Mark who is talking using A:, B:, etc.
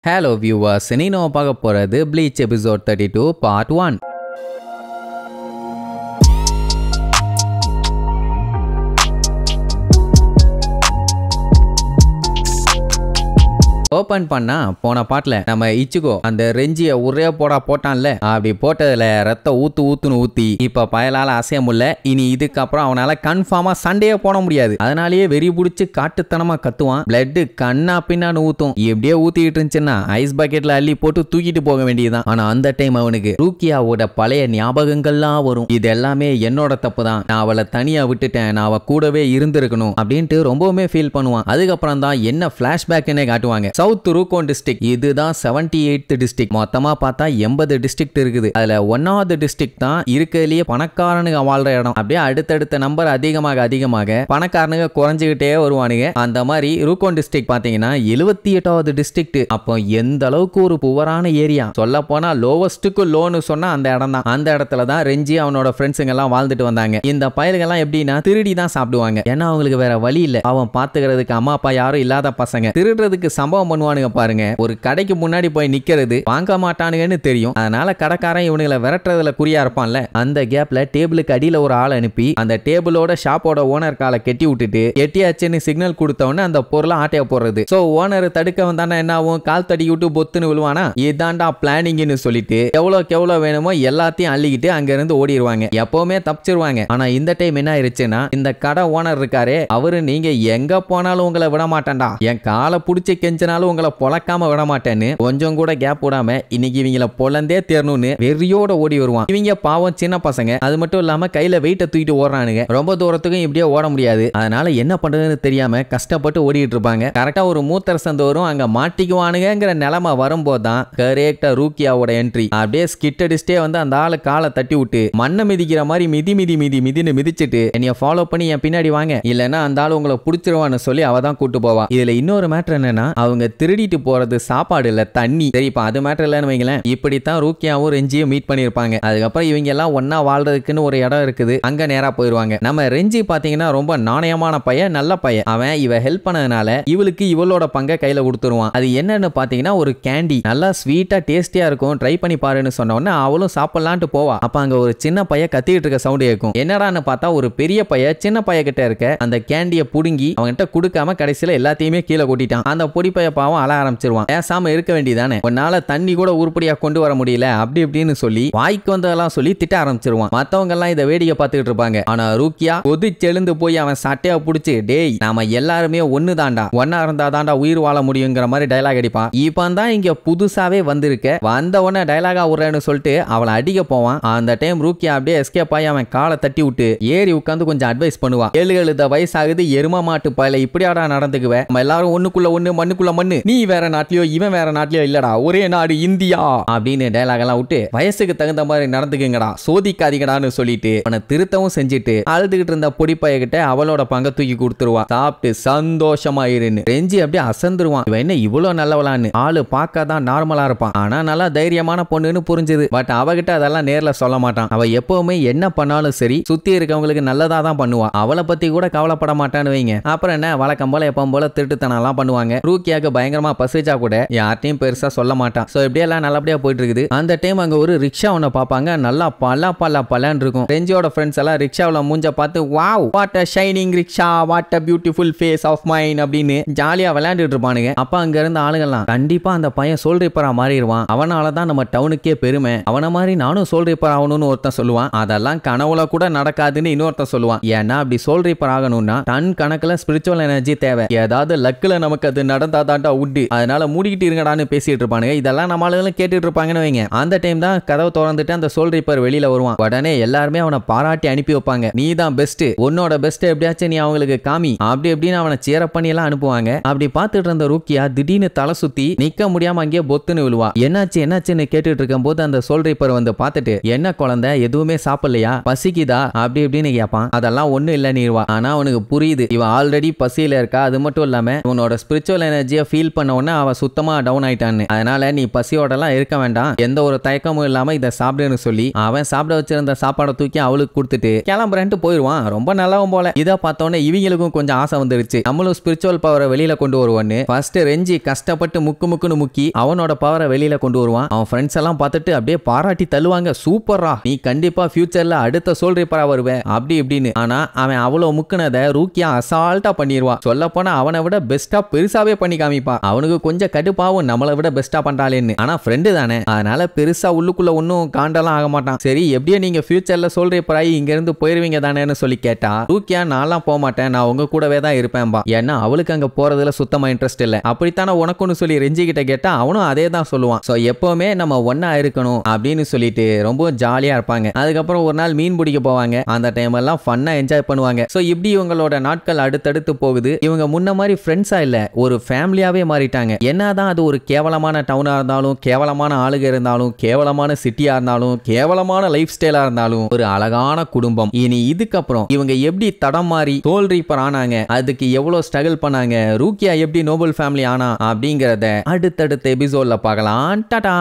A: Hello viewers, இன்னைக்கு நம்ம பார்க்க போறது Bleach episode 32 part 1. ஓபன் பண்ணா போன பாட்டுல நம்ம இச்சுகோ அந்த ரெஞ்சிய ஒரே போட்டான்ல, அப்படி போட்டதுல ரத்த ஊத்துன்னு ஊத்தி இப்ப பயலால அசைய முடியல. இனி இதுக்கப்புறம் அவனால கன்ஃபார்மா சண்டையே போட முடியாது. அதனாலேயே வெறி பிடிச்சு காட்டுத்தனமா கத்துவான். பிளட் கண்ணா பின்னான்னு ஊத்தும். இப்படியே ஊத்திட்டு இருந்துச்சுன்னா ஐஸ் பக்கெட்ல அள்ளி போட்டு தூக்கிட்டு போக வேண்டியதுதான். ஆனா அந்த டைம் அவனுக்கு ரூக்கியாவோட பழைய ஞாபகங்கள்லாம் வரும். இது எல்லாமே என்னோட தப்பு தான், நான் அவளை தனியா விட்டுட்டேன், நான் அவ கூடவே இருந்திருக்கணும் அப்படின்ட்டு ரொம்பவுமே ஃபீல் பண்ணுவான். அதுக்கப்புறம் தான் என்ன பிளாஷ்பேக்னே காட்டுவாங்க. சவுத் ரூகோன் டிஸ்ட்ரிக்ட், இதுதான் 78th டிஸ்ட்ரிக்ட். மொத்தமா பார்த்தா 80 டிஸ்ட்ரிக்ட் இருக்குது. அதுல 1வது டிஸ்ட்ரிக்ட் தான் இருக்கிறதுலயே பணக்காரனுங்க வாழ்ற இடம். அப்படியே அடுத்தடுத்த நம்பர் அதிகமாக பணக்காரனுங்க குறைஞ்சுக்கிட்டே வருவானுங்க. அந்த மாதிரி ரூகோன் டிஸ்ட்ரிக்ட் பாத்தீங்கன்னா 78வது டிஸ்ட்ரிக்ட். அப்போ எந்த அளவுக்கு ஒரு புவரான ஏரியா, சொல்ல போனா லோவஸ்டுக்கு லோன்னு சொன்னா அந்த இடம் தான். அந்த இடத்துல தான் ரெஞ்சி அவனோட ஃப்ரெண்ட்ஸுங்க எல்லாம் வாழ்ந்துட்டு வந்தாங்க. இந்த பயல்கள் எல்லாம் எப்படின்னா திருடி தான் சாப்பிடுவாங்க. ஏன்னா அவங்களுக்கு வேற வழி இல்ல. அவன் பாத்துக்கிறதுக்கு அம்மா அப்பா யாரும் இல்லாத பசங்க திருடுறதுக்கு சம்பவம் பண்ணுவானுங்க பாருங்க. ஒரு கடைக்கு முன்னாடி போய் நிக்கிறது வாங்க மாட்டானுங்கன்னு தெரியும். அதனால கடைக்காரன் இவனுங்களை விரட்டுறதுல குறியா இருப்பான்ல. அந்த கேப்ல டேபிளுக்கு அடியில ஒரு ஆள் அனுப்பி அந்த டேபிளோட ஷாப்போட ஓனர் காலை கெட்டி விட்டுட்டு எட்டியாச்சுன்னு சிக்னல் கொடுத்தவொடனே அந்த பொருளை ஆட்டைய போடுறது. சோ ஓனர் தடுக்க வந்தானே என்ன ஆகும், கால் தடி விட்டு பொத்துன்னு விழுவானா. இதாண்டா பிளானிங்னு சொல்லிட்டு எவ்வளவு வேணுமோ எல்லாத்தையும் அள்ளிக்கிட்டு அங்க இருந்து ஓடிடுவாங்க. எப்பவுமே தப்பிச்சிருவாங்க. ஆனா இந்த டைம் என்ன ஆயிருச்சுன்னா, இந்த கடை ஓனர் இருக்காரு, அவரு நீங்க எங்க போனாலும் உங்களை விட மாட்டான்டா, என் காலை புடிச்சு கெஞ்சினாலும் உங்களை பொழக்காம விட மாட்டேன்னு கொஞ்சம் கூட கேப் விடாம இன்னைக்கு இவங்கள பொழந்தே தேரணும்னு வெறியோட ஓடி வருவான். இவங்க பாவம் சின்ன பசங்க, அது மட்டும் இல்லாம கையில வெயிட்ட தூக்கிட்டு ஓடுறானுங்க. ரொம்ப தூரத்துக்கும் இப்படியே ஓட முடியாது. அதனால என்ன பண்றதுன்னு தெரியாம கஷ்டப்பட்டு ஓடிட்டு இருப்பாங்க. கரெக்டா ஒரு மூத்தர் சந்து வரும், அங்க மாட்டிக்குவானுங்கிற நிலைமை வரும்போது தான் கரெக்டா ரூக்கியாவோட என்ட்ரி. அப்படியே ஸ்கிட்டடிஸ்டே வந்து அந்த ஆளு காலை தட்டி விட்டு மண்ணை மிதிக்கிற மாதிரி மிதின்னு மிதிச்சிட்டு என்னைய ஃபாலோ பண்ணி என் பின்னாடி வாங்க, இல்லன்னா அந்த ஆளு உங்களை புடிச்சிருவான்னு சொல்லி அவ தான் கூட்டு போவா. இதுல இன்னொரு மேட்டர் என்னன்னா, அவங்க திருடிட்டு போறது சாப்பாடு இல்ல தண்ணி. சரிப்பா, அது மேட்டர் இல்லன்னு வைங்களேன். இப்படித்தான் ரூக்கியாவும் ரெஞ்சியும் மீட் பண்ணிருப்பாங்க. அதுக்கப்புறம் இவங்க எல்லாம் ஒன்னா வாழ்றதுக்குன்னு ஒரு இடம் இருக்குது, அங்க நேரா போயிருவாங்க. நம்ம ரெஞ்சி பாத்தீங்கன்னா ரொம்ப நாணயமான பையன், நல்ல பையன். அவன் இவ ஹெல்ப் பண்ணதுனால இவளுக்கு இவளோட பங்கை கையில கொடுத்துருவான். அது என்னன்னு பாத்தீங்கன்னா ஒரு கேண்டி, நல்லா ஸ்வீட்டா டேஸ்டியா இருக்கும், ட்ரை பண்ணி பாருன்னு சொன்ன உடனே அவளும் சாப்பிடலான்ட்டு போவா. அப்ப அங்க ஒரு சின்ன பையன் கத்திட்டு இருக்க சவுண்ட் கேட்கும். என்னடான்னு பார்த்தா ஒரு பெரிய பையன் சின்ன பையன் கிட்ட இருக்க அந்த கேண்டியை புடுங்கி அவன்கிட்ட கொடுக்காம கடைசியில எல்லாத்தையுமே கீழே கொட்டிட்டான். அந்த பொடி பைய பாவம் அழ ஆரம்பிச்சிருவான். பேசாம இருக்க வேண்டியதானே, உன்னால தண்ணி கூட உருப்படியா கொண்டு வர முடியல அப்படி இப்படின்னு சொல்லி வாய்க்கு வந்ததெல்லாம் சொல்லி திட்ட ஆரம்பிச்சிருவான். மத்தவங்க எல்லாம் இதை வேடிக்கை பார்த்துக்கிட்டு இருப்பாங்க. ஆனா ரூக்கியா கொதிச்செழுந்து போய் அவன் சட்டையா புடிச்சு, டேய் நாம எல்லாருமே ஒண்ணு தாண்டா, ஒன்னா இருந்தா தாண்டா உயிர் வாழ முடியுங்கிற மாதிரி டைலாக் அடிப்பான். இப்ப தான் இங்க புதுசாவே வந்திருக்க, வந்த உடனே டைலாகா விடுறேன்னு சொல்லிட்டு அவளை அடிக்க போவான். அந்த டைம் ரூக்கியா அப்படியே எஸ்கேப் ஆகி அவன் காலை தட்டி விட்டு ஏறி உட்காந்து கொஞ்சம் அட்வைஸ் பண்ணுவான். 7 வயசாகுது, எரும மாட்டு பாயில இப்படியாடா நடந்துக்குவ, நம்ம எல்லாரும் ஒண்ணுக்குள்ள ஒண்ணு மண்ணுக்குள்ள மண்ணு, நீ வேற நாட்டிலயோ இவன் வேற நாட்டிலயோ இல்லடா, ஒரே நாடு இந்தியா அப்படின்னு டைலாக் எல்லாம் விட்டு வயசுக்கு தகுந்த மாதிரி நடந்துக்குங்கடா, சோதிக்காதீங்கடான்னு சொல்லிட்டு அவனை திருத்தவும் செஞ்சுட்டு அழுதுகிட்டு இருந்த பொடிப்பைய கிட்ட அவளோட பங்க தூக்கி கொடுத்துருவா. சாப்பிட்டு சந்தோஷமா இருன்னு ரெஞ்சி அப்படியே அசந்துருவான். இவன் என்ன இவ்வளவு நல்லவளான்னு. ஆளு பார்க்கதான் நார்மலா இருப்பான், ஆனா நல்லா தைரியமான பொண்ணுன்னு புரிஞ்சுது. பட் அவகிட்ட அதெல்லாம் நேர்ல சொல்ல மாட்டான். அவ எப்பவுமே என்ன பண்ணாலும் சரி சுத்தி இருக்கவங்களுக்கு நல்லதா தான் பண்ணுவா. அவளை பத்தி கூட கவலைப்பட மாட்டான்னு வைங்க. அப்புறம் என்ன வழக்கம் போல எப்பவும் போல திருட்டுத்தனம் எல்லாம் பண்ணுவாங்க. ரூக்கியாக்கு பயங்கரமா பசிச்சா கூட யார்ட்டையும் பெருசா சொல்ல மாட்டான். சோ இப்படியே எல்லாம் நல்லபடியா போயிட்டு இருக்குது. அந்த டைம் அங்க ஒரு ரிக்ஷா ஒண்ணு பாப்பாங்க, நல்லா பலான்னு இருக்கும். ரெஞ்சியோட ஃப்ரெண்ட்ஸ் எல்லாம் ரிக்ஷாவுல மூஞ்ச பார்த்து wow what a shining rickshaw, what a beautiful face of mine அப்படின்னு ஜாலியா விளையாண்டுட்டு இருப்பானுங்க. அப்ப அங்க இருந்த ஆளுங்கெல்லாம் கண்டிப்பா அந்த பையன் சோல் ரிப்பரா மாறிடுவான், அவனாலதான் நம்ம டவுனுக்கே பெருமை, அவன மாதிரி நானும் சோல் ரிப்பர் ஆகணும்னு ஒருத்தன் சொல்லுவான். அதெல்லாம் கனவுல கூட நடக்காதுன்னு இன்னொருத்தன் சொல்லுவான். ஏன்னா அப்படி சோல் ரிப்பர் ஆகணும்னா டன் கணக்குல ஸ்பிரிச்சுவல் எனர்ஜி தேவை. ஏதாவது லக்குல நமக்கு அது நடந்தாதான்டா உண்டு, அதனால மூடிக்கிட்டு இருங்கடான்னு பேசிட்டு இருப்பானுங்க. இதெல்லாம் நம்ம ஆளுங்களும் கேட்டுட்டு இருப்பாங்கன்னு வைங்க. அந்த டைம் தான் கதவை திறந்துட்டு அந்த சோல் ரிப்பர் வெளியில வருவான். உடனே எல்லாருமே அவனை பாராட்டி அனுப்பி வைப்பாங்க. நீ தான் பெஸ்ட், உன்னோட பெஸ்ட் எப்படியாச்சும் நீ அவங்களுக்கு காமி அப்படி எப்படின்னு அவனை சேர பண்ணி எல்லாம் அனுப்புவாங்க. அப்படி பார்த்துட்டு இருந்த ரூக்கியா திடீர்னு தலை சுத்தி நிக்க முடியாம அங்கேயே பொத்துன்னு விழுவா. என்னாச்சுன்னு கேட்டுட்டு இருக்கும் போது அந்த சோல் ரிப்பர் வந்து பார்த்துட்டு, என்ன குழந்தை எதுவுமே சாப்பிடலையா, பசிக்குதா அப்படி இப்படின்னு கேட்பான். அதெல்லாம் ஒண்ணு இல்ல நீர்வா. ஆனா அவனுக்கு புரியுது இவன் ஆல்ரெடி பசியில இருக்கா. அது மட்டும் இல்லாம உன்னோட ஸ்பிரிச்சுவல் எனர்ஜியை ஃபீல் பண்ண உடனே அவ சுத்தமா டவுன் ஆயிட்டான்னு. அதனால நீ பசியோடலாம் இருக்க வேண்டாம், எந்த ஒரு தயக்கமும் இல்லாம இதை சாப்பிடுன்னு சொல்லி அவன் சாப்பிட வச்சிருந்த சாப்பாடை தூக்கி அவளுக்கு கொடுத்துட்டு கிளம்புறேன்ட்டு போயிடுவான். ரொம்ப நல்லவன் போல. இதை பார்த்தோன்னே இவங்களுக்கும் கொஞ்சம் ஆசை வந்துருச்சு, நம்மளும் ஸ்பிரிச்சுவல் பவரை வெளியில கொண்டு வருவான்னு. ஃபர்ஸ்ட் ரெஞ்சி கஷ்டப்பட்டு முக்குன்னு முக்கி அவனோட பவரை வெளியில கொண்டு வருவான். அவன் ஃப்ரெண்ட்ஸ் எல்லாம் பார்த்துட்டு அப்படியே பாராட்டி தள்ளுவாங்க, சூப்பரா, நீ கண்டிப்பா ஃபியூச்சர்ல அடுத்த சோல் ரிப்பரா வருவே அப்படி இப்படின்னு. ஆனா அவன் அவ்வளவு முக்குனதை ரூக்கியா அசால்ட்டா பண்ணிடுவா. சொல்ல போனா அவனை விட பெஸ்டா பெருசாவே பண்ணி காமிப்பா. அவனுக்கு கொஞ்சம் கடுப்பாவும், நம்மளை விட பெஸ்டா பண்றாளேன்னு. ஆனா ஃப்ரெண்டு தானே, அதனால பெருசா உள்ளுக்குள்ள ஒன்னும் காண்டெல்லாம் ஆக மாட்டான். சரி எப்படியே நீங்க ஃபியூச்சர்ல சோல் ரிப்பராகி இங்க இருந்து போயிருவீங்க தானேன்னு சொல்லி கேட்டா, ரூக்கியா நான்லாம் போக மாட்டேன், நான் உங்க கூடவே தான் இருப்பேன்பா. ஏன்னா அவளுக்கு அங்க போறதுல சுத்தமா இன்ட்ரெஸ்ட் இல்ல. அப்படித்தானே உனக்குன்னு சொல்லி ரெஞ்சி கிட்ட கேட்டா அவனும் அதே தான் சொல்லுவான். சோ எப்பவுமே நம்ம ஒன்னா இருக்கணும் அப்படின்னு சொல்லிட்டு ரொம்ப ஜாலியா இருப்பாங்க. அதுக்கப்புறம் ஒரு நாள் மீன் பிடிக்க போவாங்க. அந்த டைம் எல்லாம் ஃபன்னா என்ஜாய் பண்ணுவாங்க. சோ இப்படி இவங்களோட நாட்கள் அடுத்தடுத்து போகுது. இவங்க முன்ன மாதிரி ஃப்ரெண்ட்ஸா இல்ல, ஒரு ஃபேமிலியாவே மாறிட்டாங்க. என்னதான் அது ஒரு கேவலமான டவுனா இருந்தாலும், கேவலமான ஆளுக இருந்தாலும், கேவலமான சிட்டியா இருந்தாலும், கேவலமான லைஃப் ஸ்டைலா இருந்தாலும் ஒரு அழகான குடும்பம். இனி இதுக்கப்புறம் இவங்க எப்படி தடம் மாறி சோல் ரீப்பர் ஆனாங்க, அதுக்கு எவ்வளவு ஸ்ட்ரகிள் பண்ணாங்க, ரூக்கியா எப்படி நோபல் ஃபேமிலி ஆனா அப்படிங்கறத அடுத்தடுத்த எபிசோட்ல பார்க்கலாம். டாடா.